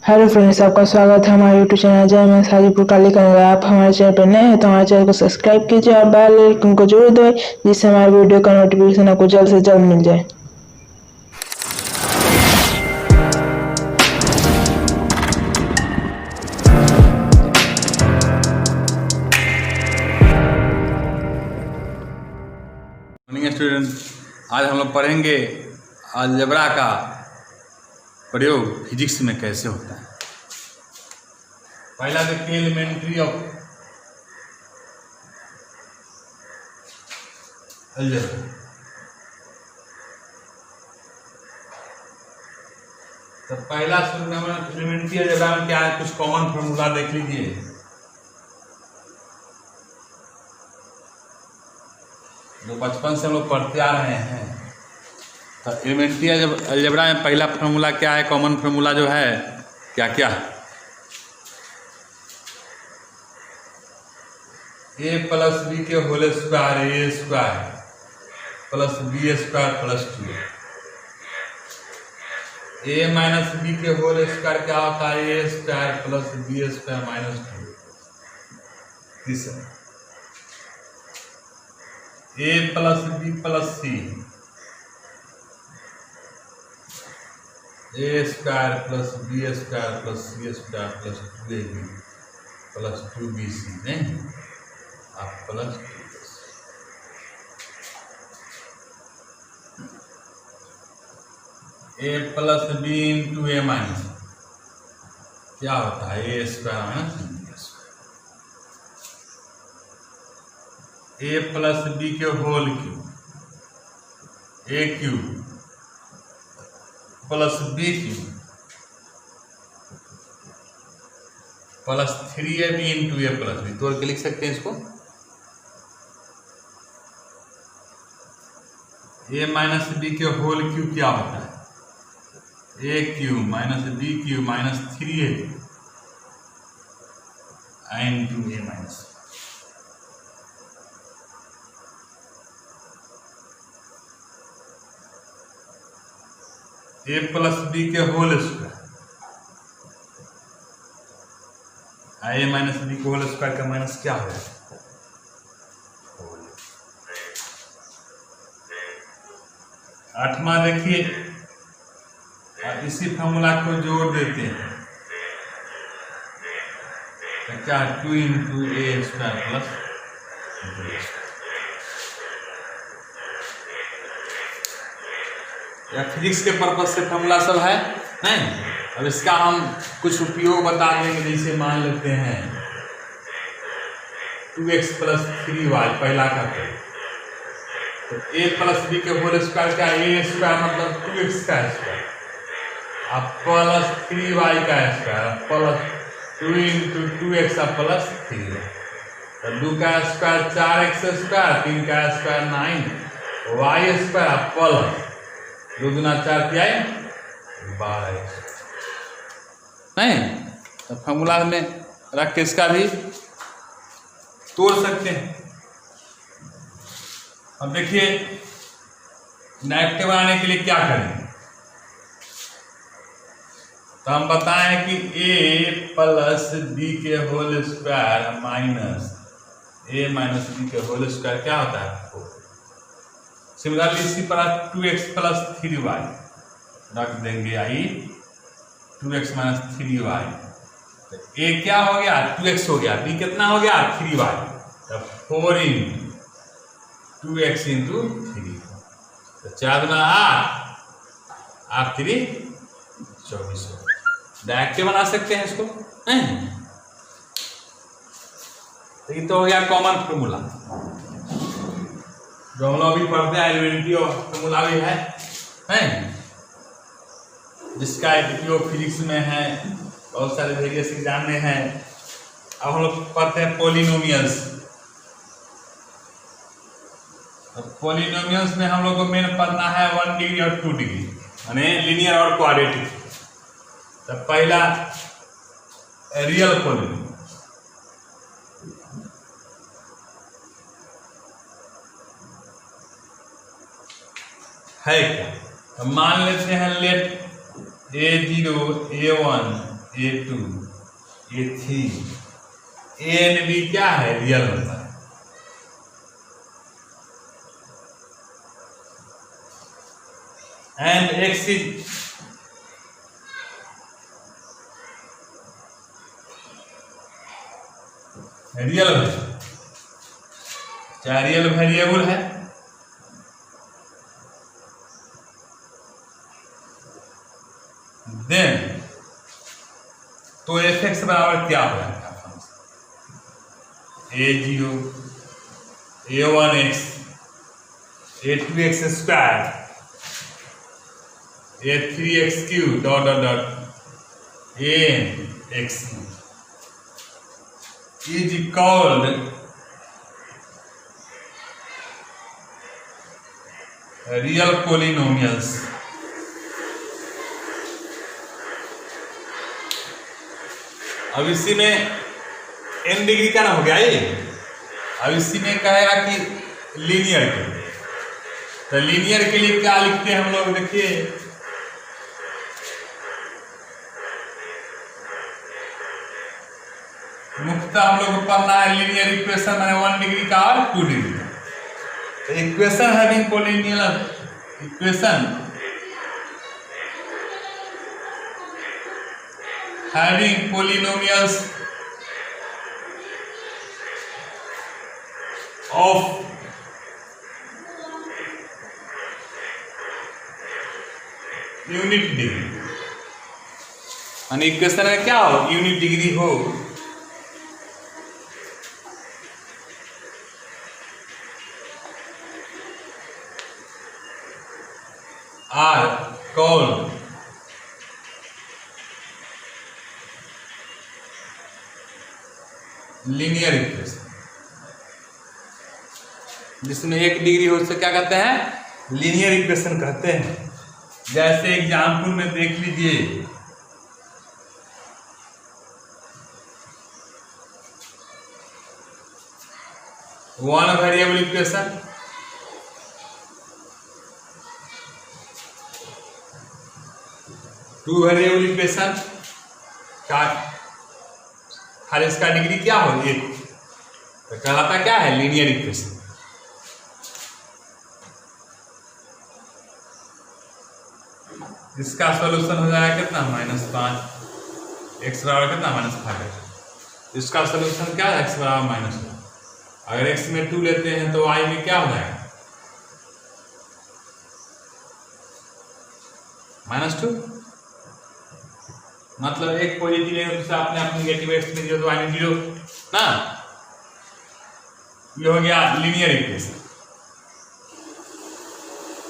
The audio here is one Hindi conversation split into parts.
हेलो फ्रेंड्स, आपका स्वागत है हमारे यूट्यूब चैनल जय मैं हाजीपुर काली कन्या। आप हमारे चैनल पर नए हैं तो हमारे चैनल को सब्सक्राइब कीजिए और बेल आइकन को जरूर दबाएं, जिससे हमारे वीडियो का नोटिफिकेशन आपको जल्द से जल्द मिल जाए। मॉर्निंग स्टूडेंट, आज हम लोग पढ़ेंगे अलजेब्रा का प्रयोग फिजिक्स में कैसे होता है। पहला देखिए एलिमेंट्री ऑफ अलजेब्रा। तो पहला एलिमेंट्री अलजेब्रा में क्या है, कुछ कॉमन फॉर्मूला देख लीजिए। जो बचपन से हम लोग पढ़ते आ रहे हैं। तो एलिमेंट्री अलजेब्रा में पहला फार्मूला क्या है, कॉमन फार्मूला जो है क्या क्या है, a प्लस बी के whole square A square plus B square plus 2। a minus B के होल स्क्वायर क्या होता है, A square plus B square minus 2। तीसरा a plus B plus C A square plus B square plus C square plus 2ab plus 2bc नहीं आप plus 2 a plus B into A minus क्या होता है, A square minus B square. A plus B के whole cube A cube plus B cube plus 3ab into A plus B, तोड़ के लिख सकते हैं इसको। ए माइनस बी के होल क्यूब क्या होता है, A cube minus B cube minus 3ab into A minus. A plus B के whole square A minus B के होल स्क्वायर का माइनस क्या हो जाएगा, आठवां देखिए, और इसी फॉर्मूला को जोड़ देते हैं तो क्या 2 इंटू ए स्क्वायर प्लस या फिजिक्स के पर्पज से फॉर्मूला सब है नहीं। अब इसका हम कुछ उपयोग बता देंगे। जैसे मान लेते हैं 2x प्लस 3y पहला का तो a प्लस बी के होल स्क्वायर का ए स्क्वायर मतलब 2x का स्क्वायर अब प्लस 3y का square plus 2 into 2x plus 3y तो 2 का स्क्वायर 4x स्क्वायर 3 का स्क्वायर 9y स्क्वायर प्लस 2 दूना 4 क्या है 12 नहीं। तो फॉर्मूला में रख के इसका भी तोड़ सकते हैं। अब देखिए नेगेटिव बनाने के लिए क्या करें, तो हम बताएं कि a प्लस बी के होल स्क्वायर माइनस ए माइनस बी के होल स्क्वायर क्या होता है 4। सिमिलरली इसी पर 2x प्लस 3y रख देंगे, आई 2x माइनस 3y तो a क्या हो गया 2x हो गया, b कितना हो गया 3y तो 4 इंटू 2x इंटू 3 तो 4 गुना 8 3 24 डायरेक्ट बना सकते हैं इसको नहीं। तो ये तो हो गया कॉमन फॉर्मूला जो हम लोग अभी पढ़ते हैं। एलिमेंट्री फॉर्मूला भी है जिसका उपयोग फिजिक्स में है, बहुत सारे वेरियस एग्जाम में है। अब हम लोग पढ़ते हैं पॉलिनोमियल्स। पॉलिनोमियल्स में हम लोग को मेन पढ़ना है 1 डिग्री और 2 डिग्री यानी लीनियर और क्वाड्रेटिक। तो पहला रियल पॉलिनोमियल है क्या, तो मान लेते हैं late a0 a1 A2 A3 A and B क्या है? Real number. And X is real value, क्या रियल वेरिएबल है? देन तो f(x) बराबर क्या हो जाएगा? A0 A1x A2x square A3x cube dot dot dot ANX is called real polynomials। अब इसी में n डिग्री का ना हो गया ये। अब इसी में कहेगा कि लीनियर के लिए, तो लीनियर के लिए क्या लिखते हैं हम लोग? देखिए मुख्यतः हम लोग को पढ़ना है लीनियर इक्वेशन, माने 1 डिग्री का और 2 डिग्री का। तो equation having polynomial equation having polynomials of unit degree, माने इक्वेशन में क्या हो? यूनिट डिग्री हो। आर कॉल्ड लीनियर इक्वेशन, जिसमें 1 डिग्री हो उसे क्या कहते हैं? लीनियर इक्वेशन कहते हैं। जैसे एग्जाम्पल में देख लीजिए, one variable equation, two variable equation का हर इसका डिग्री क्या हो? 1, तो कहलाता क्या है? Linear equation. इसका सॉल्यूशन हो जाएगा कितना? -5, x बराबर कितना? -5। इसका सॉल्यूशन क्या है? x बराबर -2। अगर x में 2 लेते हैं तो y में क्या हो जाएगा? -2। मतलब एक पॉजिटिव है, दूसरा अपने आप नेगेटिव x में 0 तो y में 0 ना। ये हो गया लीनियर इक्वेशन।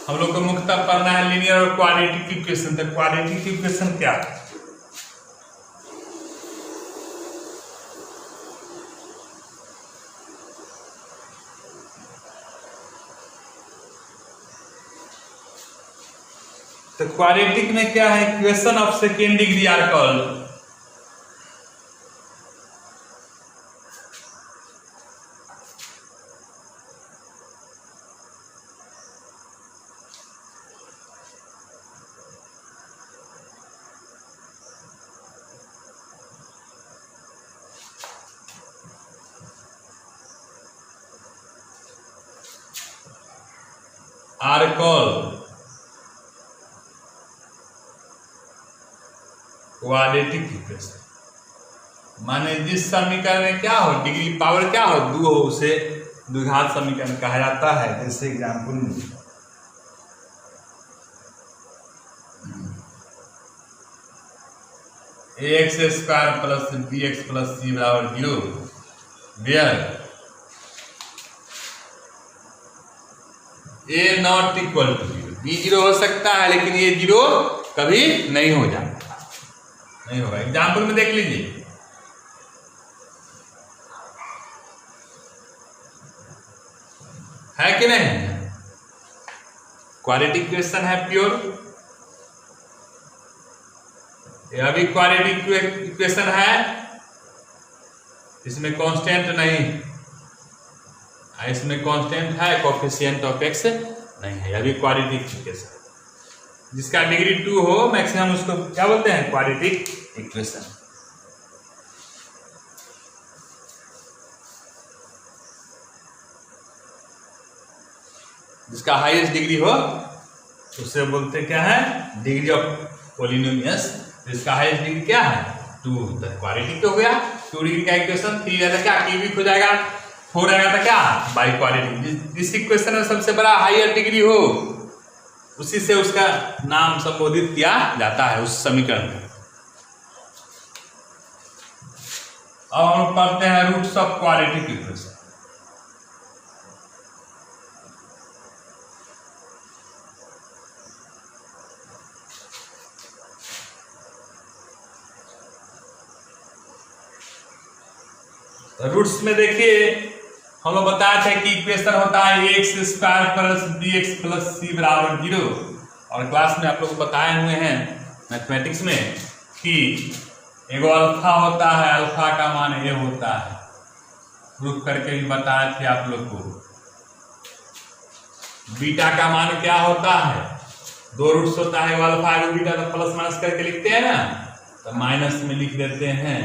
हम लोग को मुख्यतः पढ़ना है लीनियर और क्वाड्रेटिक इक्वेशन। तो क्वाड्रेटिक इक्वेशन क्या है? तो क्वाड्रेटिक में क्या है? Equation of second degree are called quadratic equation. माने जिस समीकरण में क्या हो? डिग्री पावर क्या हो? 2 हो, उसे द्विघात समीकरण कहा जाता है। जैसे एग्जाम्पल में ax² plus bx plus c बराबर 0, where a not equal to 0। b 0 हो सकता है लेकिन ये 0 कभी नहीं हो जाता, नहीं होगा। एग्जाम्पल में देख लीजिए, है कि नहीं? क्वाड्रेटिक इक्वेशन है प्योर, यह भी क्वाड्रेटिक इक्वेशन है, इसमें कांस्टेंट नहीं, इसमें कांस्टेंट है, कोएफिशिएंट ऑफ x नहीं है। यह भी क्वाड्रेटिक इक्वेशन। जिसका डिग्री 2 हो मैक्सिमम, उसको क्या बोलते हैं? Quadratic equation. जिसका हाईएस्ट डिग्री हो उससे बोलते क्या है? Degree of polynomials. जिसका हाईएस्ट डिग्री क्या है? 2। तो क्वाड्रेटिक हो गया। 2 डिग्री का इक्वेशन। 3 रहता क्या? क्यूबिक हो जाएगा। 4 रहेगा तो क्या? By quadratic. जिस इक्वेशन में सबसे बड़ा हाईएस्ट डिग्री हो उसी से उसका नाम संबोधित किया जाता है, उस समीकरण में। अब हम पढ़ते हैं roots of quadratic equation. Roots में देखिए हम लोग बताए थे कि इक्वेशन होता है X square plus B X plus C बराबर 0। और क्लास में आप लोग बताए हुए हैं मैथमेटिक्स में कि एगो अल्फा होता है, अल्फा का मान ए होता है। प्रूफ करके भी बताए थे आप लोग को। बीटा का मान क्या होता है? 2 रूट्स होता है, एगो अल्फा एगो बीटा, तो प्लस माइनस करके लिखते हैं ना, तो माइनस में लिख देते हैं।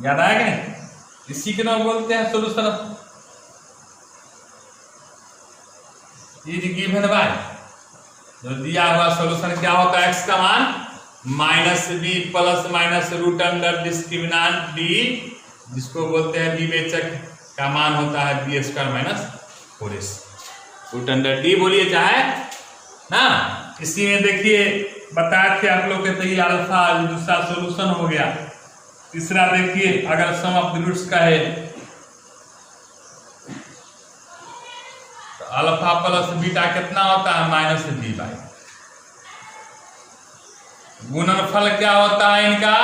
याद आया क्या? इसी के नाम बोलते हैं सोल्यूशन। गिवन बाय जो दिया हुआ सोल्यूशन क्या होता है? एक्स का मान minus B plus minus root under discriminant D, जिसको बोलते हैं विवेचक का मान होता है B square minus 4ac root under D बोलिए चाहे ना। इसी में देखिए बताए थे आप लोग के, तो ये अल्फा दूसरा सोल्यूशन हो गया। तीसरा देखिए अगर सम ऑफ द रूट्स का है तो अल्फा प्लस बीटा कितना होता है? Minus B by. गुणनफल क्या होता है इनका?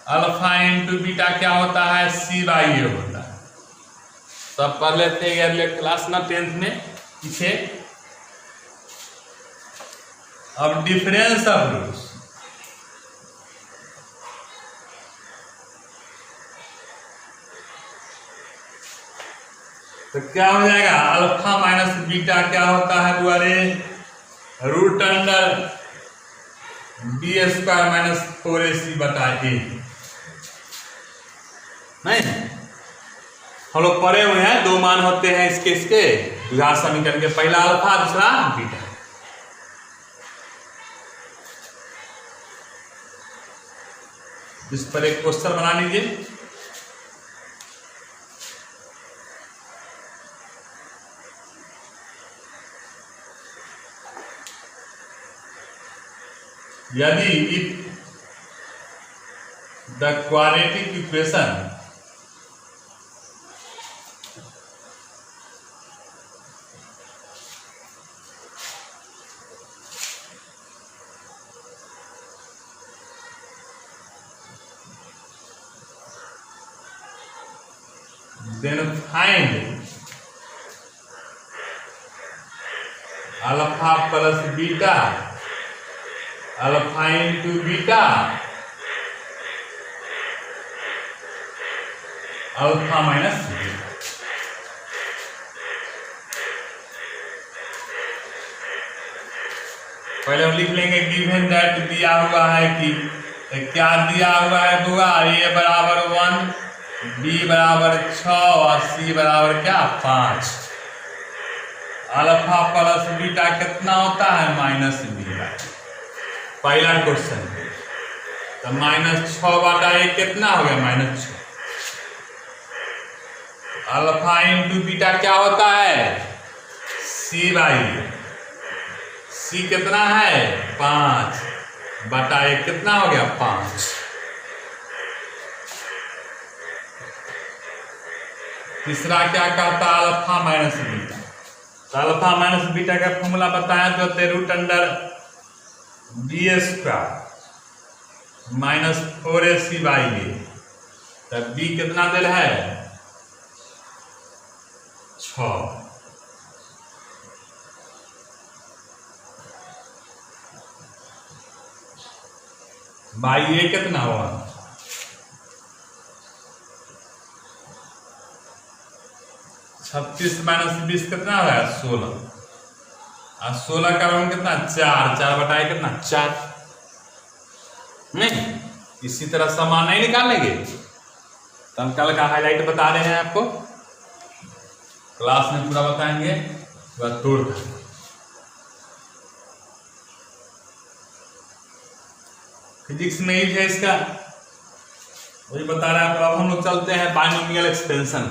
अल्फा इंटू बीटा क्या होता है? सी बाई ए होता है। सब पढ़ लेते हैं अगले क्लास ना 10th में पीछे। अब डिफरेंस ऑफ रूट्स। तो क्या हो जाएगा? अल्फा माइनस बीटा क्या होता है द्वारे? Root under B square minus 4ac बटा ए। नहीं, हम लोग पढ़े हुए हैं 2 मान होते हैं इसके द्विघात समीकरण के, पहला अल्फा दूसरा बीटा। इस पर एक क्वेश्चन बना लीजिए। यदि if the quadratic equation then find alpha plus beta, alpha into beta, alpha minus beta. पहले हम लिख लेंगे गिवन दैट दिया हुआ है कि क्या दिया हुआ है बुआ? ए बराबर 1, बी बराबर 6 और सी बराबर क्या? 5। अल्फा प्लस बीटा कितना होता है? Minus beta. पहला क्वेश्चन तो -6 बटा 1 कितना हो गया? -6। अल्फा इंटू बीटा क्या होता है? सी बाई ए। सी कितना है? 5 बटा 1 कितना हो गया? 5। तीसरा क्या कहता है? Alpha minus beta. तो अल्फा माइनस बीटा का फॉर्मूला बताया तो root under B square minus 4ac by A. तब बी कितना दिल है? 6 बाई ए कितना हुआ? 36 माइनस 20 कितना हो रहा है 16, और 16 का मान कितना 4, 4 बटाए कितना 4। नहीं, इसी तरह समान नहीं निकालेंगे तो हम कल का हाईलाइट बता रहे हैं आपको, क्लास में पूरा बताएंगे, वह तोड़ कर। फिजिक्स में ही है इसका, वही बता रहे हैं। अब हम लोग चलते हैं बाइनोमियल एक्सपेंशन।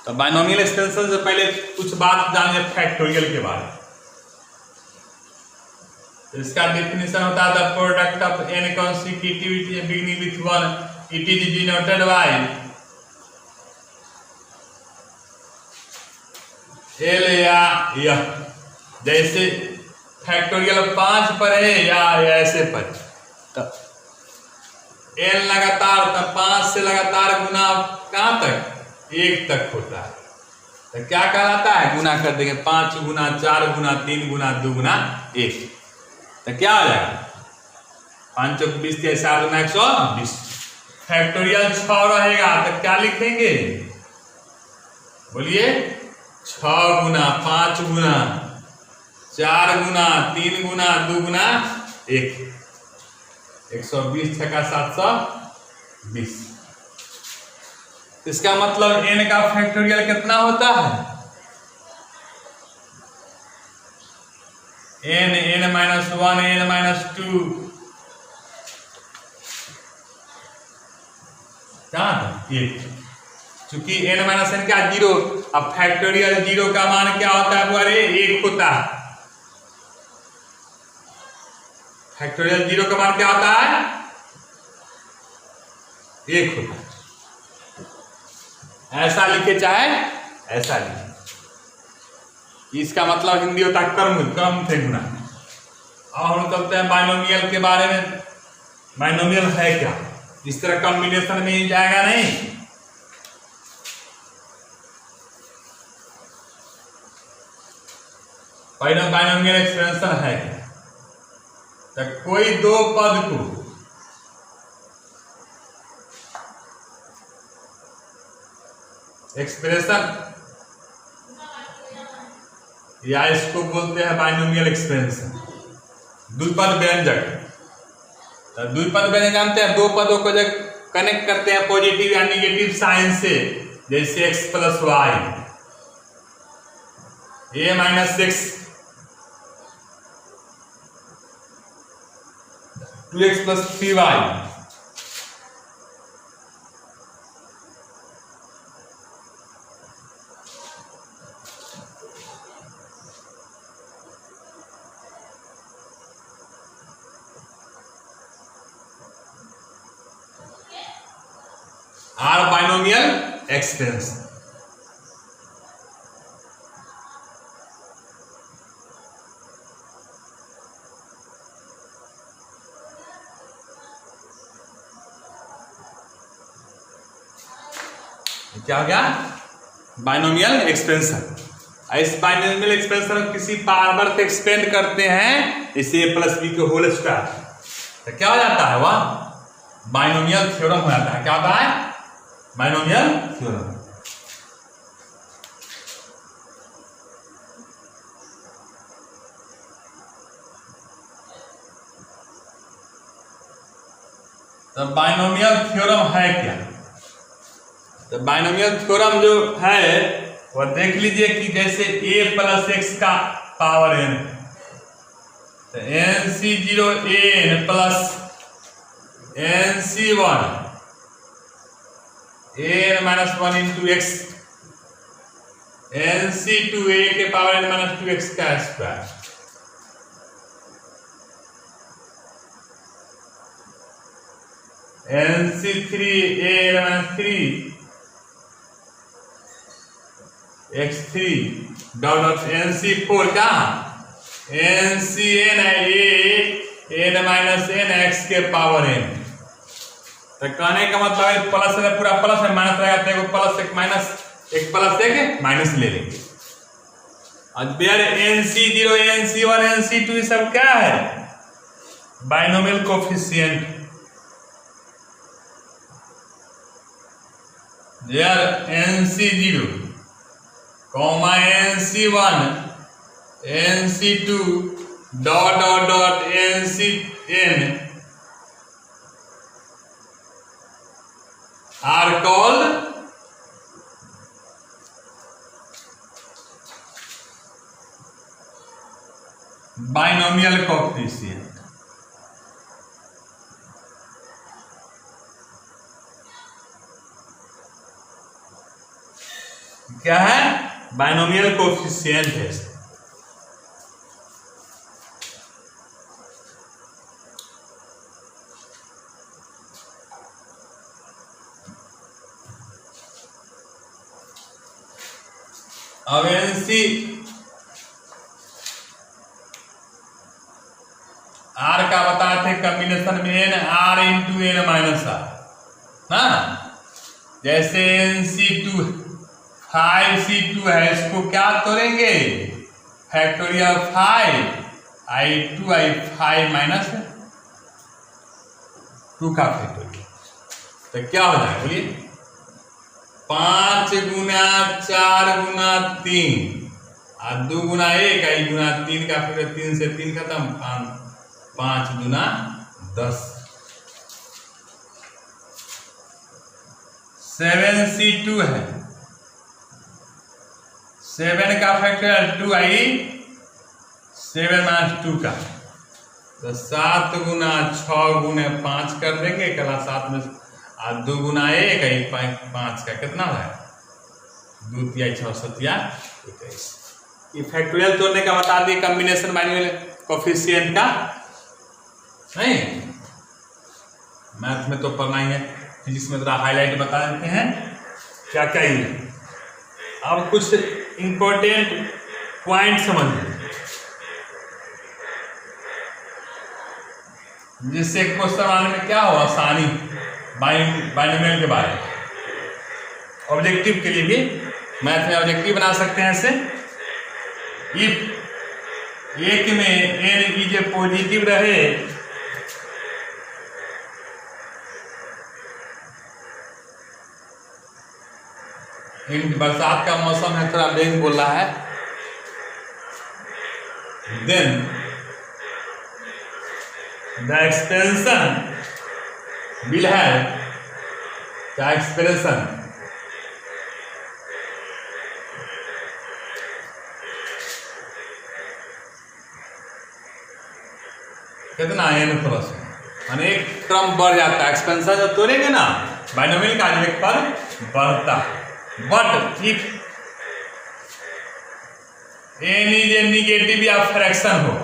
तो बाइनोमियल एक्सपेंशन से पहले कुछ बात जानिए फैक्टोरियल के बारे में। तो इसका डेफिनेशन होता है the product of n consecutive beginning with 1 it is denoted by L या यह, जैसे फैक्टोरियल 5 पर है या ऐसे पर, तो n लगातार, तो 5 से लगातार गुना कहाँ तक 1 तक होता है। तो क्या कहलाता है, गुना कर देंगे 5 गुना 4 गुना 3 गुना 2 गुना 1, तो क्या हो जाएगा 5 चौक 20 के 4 गुना 120। फैक्टोरियल 6 रहेगा तो क्या लिखेंगे, बोलिए 6 गुना 5 गुना 4 गुना 3 गुना 2 गुना 1, 120 छक्का 720। इसका मतलब n का फैक्टोरियल कितना होता है, n माइनस 1 n माइनस 2 क्या था 1, चूंकि n माइनस n क्या 0, अब फैक्टोरियल 0 का मान क्या होता है, अरे 1 होता है। फैक्टोरियल 0 का मान क्या होता है, 1 होता है। ऐसा लिखे चाहे ऐसा लिखे, इसका मतलब हिंदी होता है क्रम से गुना। अब हम चलते हैं बाइनोमियल के बारे में। बाइनोमियल है क्या, इस तरह कॉम्बिनेशन में ही जाएगा नहीं। बाइनोमियल एक्सपेंशन है क्या, तो कोई दो पद को एक्सप्रेशन, या इसको बोलते हैं बाइनोमियल एक्सपेंशन, द्विपद व्यंजक। तो द्विपद व्यंजक जानते हैं, दो पदों को जब कनेक्ट करते हैं पॉजिटिव या निगेटिव साइन से, जैसे x plus Y, a minus X 2x plus 3y, are binomial expansion. क्या हो गया, बाइनोमियल एक्सपेंशन। इस बाइनोमियल एक्सपेंशन किसी पावर से एक्सपेंड करते हैं, इसे a प्लस बी के होल स्क्वायर, तो क्या हो जाता है, वह बाइनोमियल थ्योरम हो जाता है। क्या होता है, बाइनोमियल थ्योरम। तो बाइनोमियल थ्योरम है क्या, तो बाइनोमियल थ्योरम जो है वह देख लीजिए कि जैसे a प्लस एक्स का पावर n, तो nc0 n plus nc1 n minus 1 into x, nc2 a के पावर n माइनस 2x का square, nc3 a minus 3 x3 dot nc4 का ncn a n minus n x के पावर n। तो कहने का मतलब है प्लस है, पूरा प्लस है, माइनस रहेगा तो एक प्लस एक माइनस, एक प्लस एक माइनस ले लेंगे। अब nc0 nc1 nc2 ये सब क्या है, binomial coefficient. nc0 comma NC1 NC2 dot dot dot NCN are called binomial coefficient। क्या है? बाइनोमियल कोफिशिएंट है। अब NC R का बताए थे कॉम्बिनेशन में N R into N minus R ना। जैसे NC2 5C2 है, इसको क्या तोड़ेंगे? फैक्टोरियल 5 I2 I5 माइनस 2 का फैक्टोरियल, तो क्या हो जाएगा बोलिए? 5 गुना 4 गुना 3 और 2 गुना 1 1 गुना 3 का फिर 3 से 3 खत्म, 5 गुना 10। 7C2 है, 7 का फैक्टोरियल 2i 7 माइनस 2 का, तो 7 गुना 6 गुने 5 कर देंगे कला 7 में, और 2 गुना 1 5 का कितना है? 2 तिया 6 7 21। ये फैक्टोरियल तोड़ने का बता दिए कॉम्बिनेशन बाइनोमियल कोफिशिएंट का। नहीं मैथ में तो पढ़ना ही है, फिजिक्स में थोड़ा हाईलाइट बता देते हैं क्या क्या ही है। अब कुछ इंपॉर्टेंट पॉइंट समझिए, जिससे क्वेश्चन आने में क्या हो आसानी बाइनोमियल के बारे में। ऑब्जेक्टिव के लिए भी मैथ में ऑब्जेक्टिव बना सकते हैं ऐसे। इफ एक में n इज ए पॉजिटिव रहे इन बरसात का मौसम है, थोड़ा बेग बोल रहा है, then the expansion will have क्या एक्सप्रेशन कितना n प्लस, माने एक क्रम बढ़ जाता है। एक्सपेंशन जब तोड़ेंगे ना बाइनोमियल का एक पर बढ़ता है। But if n is a negative या फ्रैक्शन हो,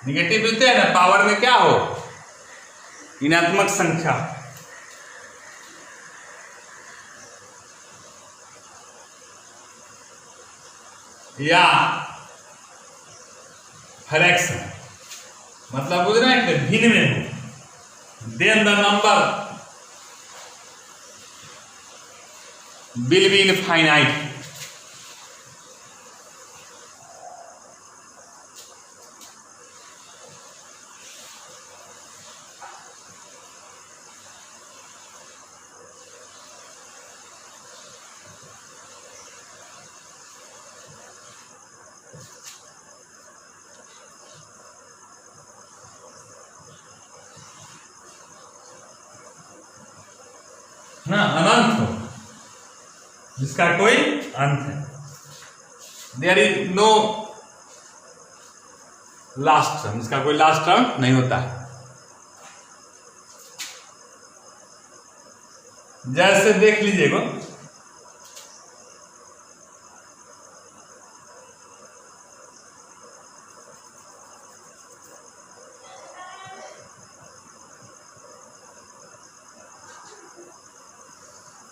निगेटिव बोलते हैं ना, पावर में क्या हो? ऋणात्मक संख्या, या फ्रैक्शन मतलब बुझ रहे हैं भिन्न में हो, then the number will be infinite। ना अनंत हो, जिसका कोई अंत है। There is no last term, जिसका कोई लास्ट टर्म नहीं होता है। जैसे देख लीजिएगा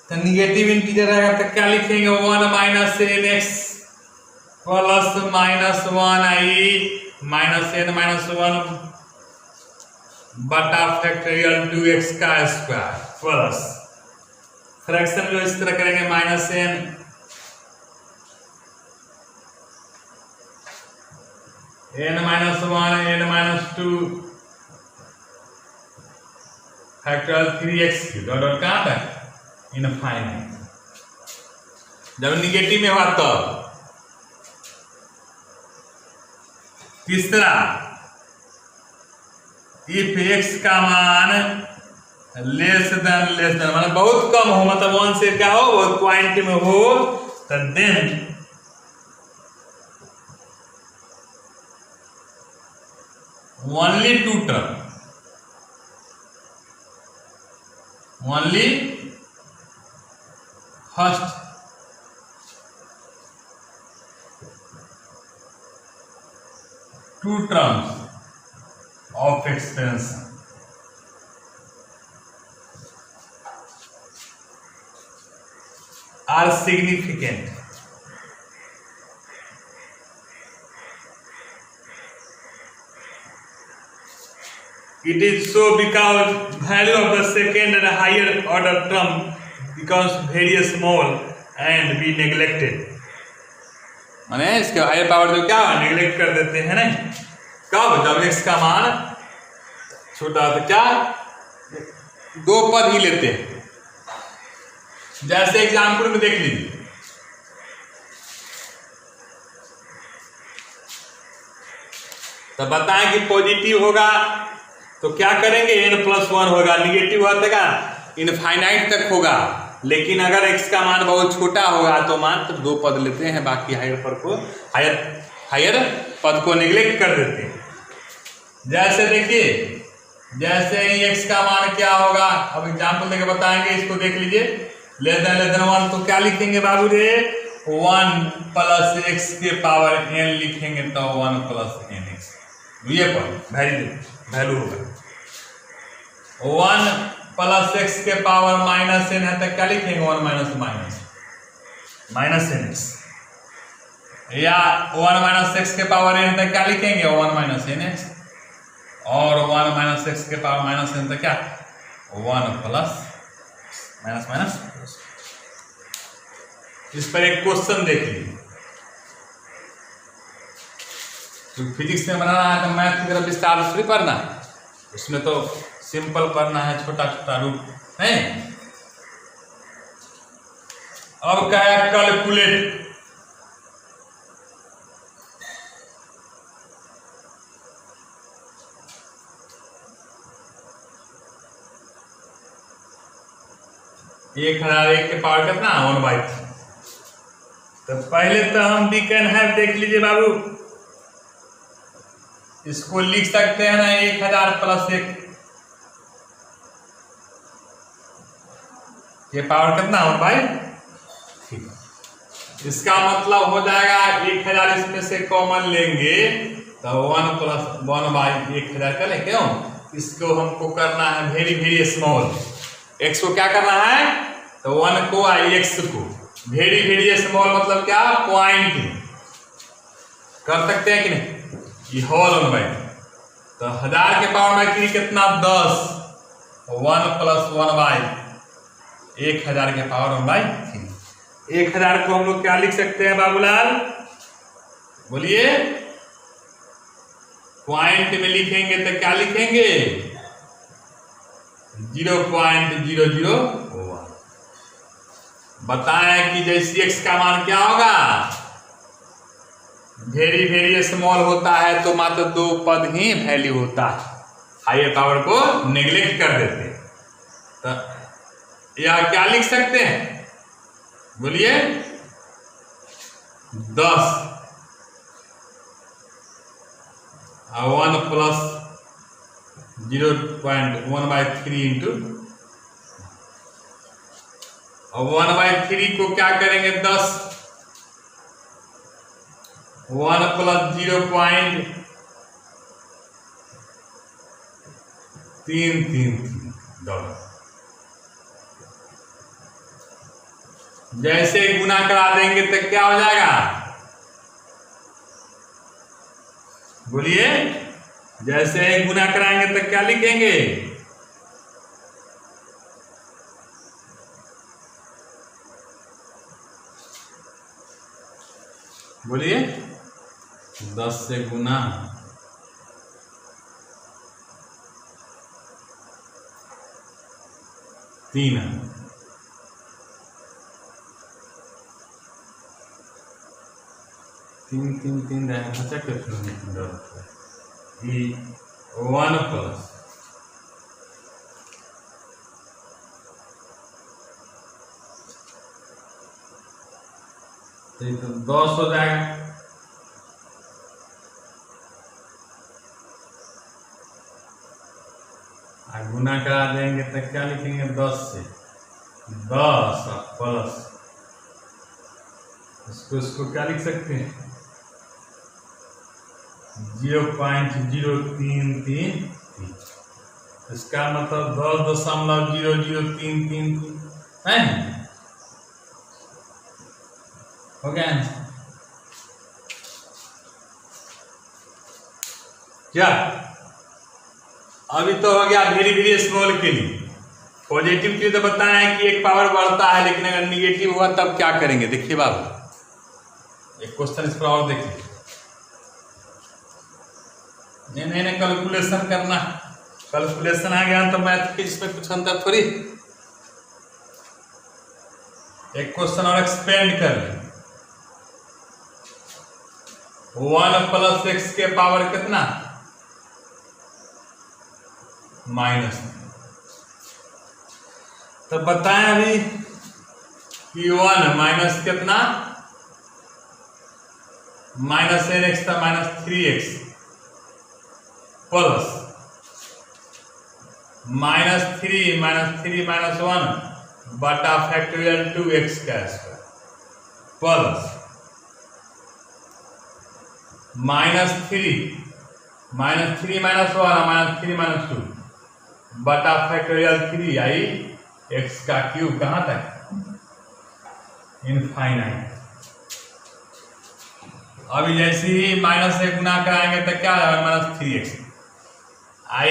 तो निगेटिव इंटीजर रहेगा तो क्या लिखेंगे? 1 minus N X plus minus 1 I minus N minus 1 बटा फैक्टोरियल 2x का स्क्वायर प्लस फ्रैक्शन जो इस तरह करेंगे minus N N minus 1 N minus 2 factorial 3x dot dot कहाँ है? इनफाइनाइट। जब निगेटिव में हुआ तब। तीसरा, इफ x का मान लेस देन मतलब बहुत कम हो, मतलब 1 से क्या हो, बहुत क्वांटिटी में हो, तो then only two term, only first two terms of expansion are significant. It is so because value of the second and higher order term becomes very small and be neglected. माने इसके हायर पावर जो क्या नेग्लेक्ट कर देते हैं ना, कब, जब x का मान छोटा तो क्या 2 पद ही लेते हैं। जैसे एग्जाम्पल में देख लीजिए, तो बताएं कि पॉजिटिव होगा तो क्या करेंगे, n+1 होगा, निगेटिव होगा इनफाइनाइट तक होगा, लेकिन अगर x का मान बहुत छोटा होगा तो मात्र 2 पद लेते हैं, बाकी हायर पद को निगलेक्ट कर देते हैं। जैसे देखिए, जैसे ही x का मान क्या होगा, अब एग्जाम्पल देके बताएंगे, इसको देख लीजिए, लेस देन 1 तो क्या लिखेंगे बाबू रे, 1 + x के पावर n लिखेंगे, तो 1 + nx ये पर वैल्यू होगा। 1 + x के पावर -n है तो क्या लिखेंगे, 1 - nx, या 1 - x के पावर n तो क्या लिखेंगे, 1 - nx, और 1 - x के पावर -n तो क्या 1 +, इस पर एक क्वेश्चन देख लीजिए। तो फिजिक्स में बनाना है तो मैथ की तरफ विस्तार से पढ़ना है, उसमें तो सिंपल पढ़ना है, छोटा छोटा रूप है। अब क्या है, कैलकुलेट। एक 1001 के पावर कितना, 1/3। तो पहले तो हम वी कैन हैव देख लीजिए बाबू, इसको लिख सकते हैं ना 1000 + 1 ये पावर कितना, 1/3। इसका मतलब हो जाएगा 1000 इसमें से कॉमन लेंगे तो 1 + 1/1000 कर ले, क्यों, इसको हमको करना है वेरी स्मॉल, x को क्या करना है, तो 1 को x को वेरी स्मॉल मतलब क्या, पॉइंट कर सकते हैं कि नहीं, ये होल 1/3। तो 1000 के पावर में कितना, 10, 1 + 1/1000 के पावर 1/3। 1000 को हम लोग क्या लिख सकते हैं बाबूलाल, बोलिए, पॉइंट में लिखेंगे तो क्या लिखेंगे, 0.001। बताएं कि जैसे x का मान क्या होगा, वेरी स्मॉल होता है तो मात्र 2 पद ही वैल्यू होता है, हायर पावर को नेग्लेक्ट कर देते हैं। तो यह क्या लिख सकते हैं, बोलिए, 10 और 1 + 0.1/3 इंटू, और 1/3 को क्या करेंगे, 10, 1 + 0.333 जैसे गुना करा देंगे तो क्या हो जाएगा, बोलिए, जैसे गुना कराएंगे तो क्या लिखेंगे, बोलिए, 10 से गुना 3 तीन तीन तीन रहेगा ये 1 प्लस तो ये तो 10 हो जाएगा। गुना करा देंगे तो क्या लिखेंगे 10 से 10 प्लस इसको क्या लिख सकते हैं 0.0333। इसका मतलब 10.00333 है। हो गया क्या? अभी तो हो गया वेरी वेरी स्मॉल के लिए। पॉजिटिव के लिए तो बताया है कि एक पावर बढ़ता है, लेकिन अगर निगेटिव हुआ तब क्या करेंगे? देखिए बाबू, एक क्वेश्चन इस पर और देखिए। नहीं कैलकुलेशन करना, कैलकुलेशन आ गया तो मैथ के इसमें कुछ अंतर थोड़ी। एक क्वेश्चन और एक्सपेंड कर ले। 1 प्लस एक्स के पावर कितना माइनस। तो बताएं अभी कि 1 माइनस कितना माइनस एन एक्स था -3x प्लस -3 -1 बटा फैक्टोरियल 2x का स्क्वायर प्लस -3 -1 -2 बटा फैक्टोरियल 3i x का क्यूब कहां तक इनफाइनाइट। अभी जैसे ही माइनस से गुना कराएंगे तो क्या आएगा -3x i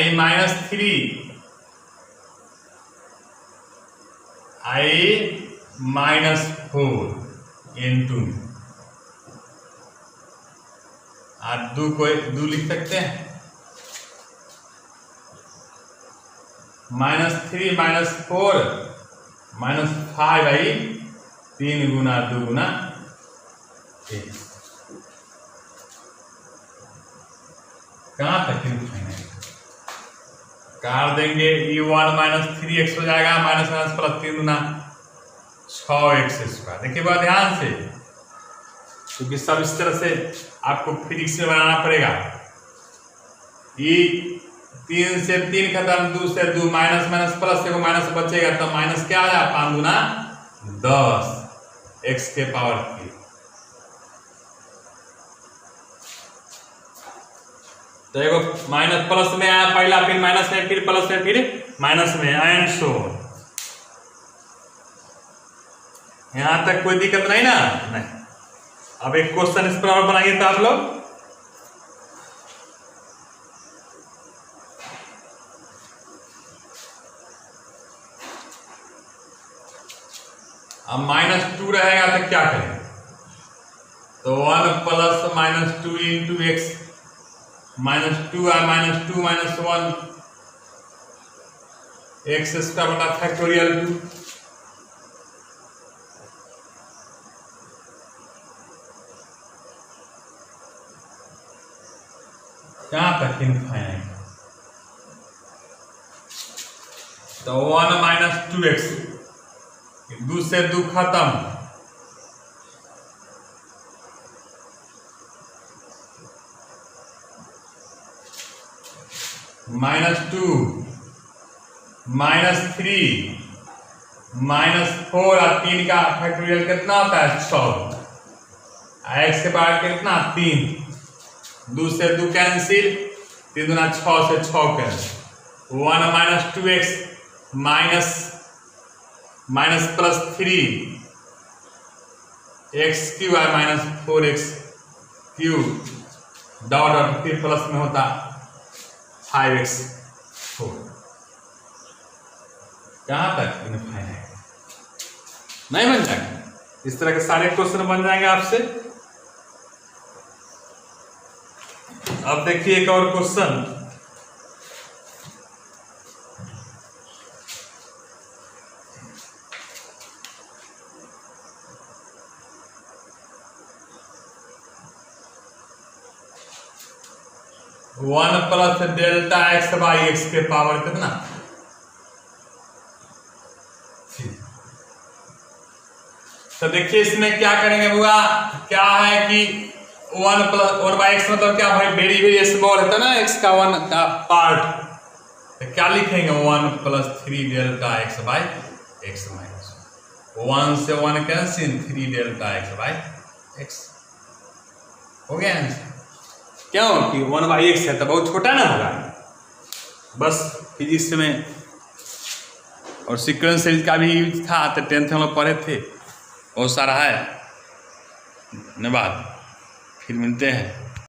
-4 into आप 2 को 2 लिख सकते हैं -3 -4 -5 3 गुना 2 गुना 1 कहां तक काट देंगे। e1 -3x हो जाएगा माइनस प्लस 3 गुना 6x स्क्वायर। देखिए बहुत ध्यान से, क्योंकि सब इस तरह से आपको फिजिक्स में बनाना पड़ेगा। ये 3 से 3 खत्म, 2 से 2 माइनस प्लस से माइनस बचेगा तो माइनस क्या आ जाएगा 5 गुना 10 x के पावर 3। तो एगो माइनस प्लस में आया पहला, फिर माइनस में, फिर प्लस में, फिर माइनस में, एंड सो यहां तक कोई दिक्कत नहीं ना? नहीं। अब एक क्वेश्चन इस पर और बनाइए तो आप लोग। अब -2 रहेगा तो क्या करें? तो 1 plus -2 into x -2 -2 -1 x square बटा फैक्टोरियल 2। कहां तक इनफाइनाइट? तो 1 -2x 2 से 2 खत्म, -2 -3 -4 और 3 का फैक्टोरियल कितना होता है 6। x के पावर कितना 3, 2 से 2 कैंसिल, 3 गुना 6 से 6 cancel. 1 -2x minus plus 3 x Q है -4x क्यू डॉट डॉट फिर प्लस में होता 5x 4। कहां तक इनफाइनाइट? नहीं बन जाएगा। इस तरह के सारे क्वेश्चन बन जाएंगे आपसे। अब देखिए एक और question. 1 plus delta x by x के पावर कितना। तो देखिए इसमें क्या करेंगे बुआ, क्या है कि 1 प्लस 1 बाई एक्स मतलब क्या भाई, वेरी वेरी स्मॉल है ना एक्स का 1 का पार्ट, तो क्या लिखेंगे 1 plus 3 delta x by x minus 1 से 1 cancel 3 delta x by x. हो गया आंसर। क्यों कि 1 बाई एक्स है तो बहुत छोटा ना होगा। बस फिजिक्स में और सीक्वेंस सीरीज का भी यूज था, तो 10th में हम लोग पढ़े थे, बहुत सारा है। धन्यवाद, फिर मिलते हैं।